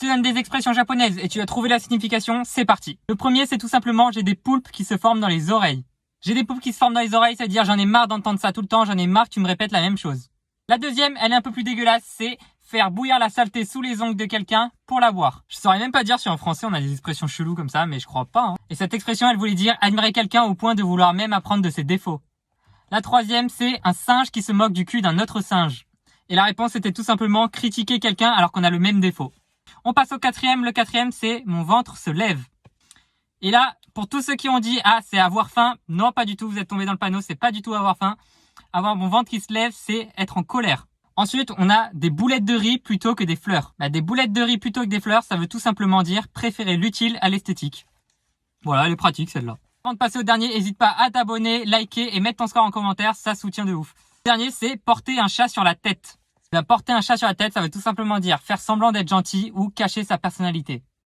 Je te donne des expressions japonaises et tu vas trouver la signification, c'est parti. Le premier, c'est tout simplement, j'ai des poulpes qui se forment dans les oreilles. J'ai des poulpes qui se forment dans les oreilles, c'est-à-dire j'en ai marre d'entendre ça tout le temps, j'en ai marre que tu me répètes la même chose. La deuxième, elle est un peu plus dégueulasse, c'est faire bouillir la saleté sous les ongles de quelqu'un pour la boire. Je saurais même pas dire si en français on a des expressions cheloues comme ça, mais je crois pas. Et cette expression, elle voulait dire admirer quelqu'un au point de vouloir même apprendre de ses défauts. La troisième, c'est un singe qui se moque du cul d'un autre singe. Et la réponse était tout simplement critiquer quelqu'un alors qu'on a le même défaut. On passe au quatrième. Le quatrième, c'est mon ventre se lève. Et là, pour tous ceux qui ont dit, ah, c'est avoir faim, non, pas du tout, vous êtes tombé dans le panneau, c'est pas du tout avoir faim. Avoir mon ventre qui se lève, c'est être en colère. Ensuite, on a des boulettes de riz plutôt que des fleurs. Des boulettes de riz plutôt que des fleurs, ça veut tout simplement dire préférer l'utile à l'esthétique. Voilà, elle est pratique celle-là. Avant de passer au dernier, n'hésite pas à t'abonner, liker et mettre ton score en commentaire, ça soutient de ouf. Le dernier, c'est porter un chat sur la tête. Porter un chat sur la tête, ça veut tout simplement dire faire semblant d'être gentil ou cacher sa personnalité.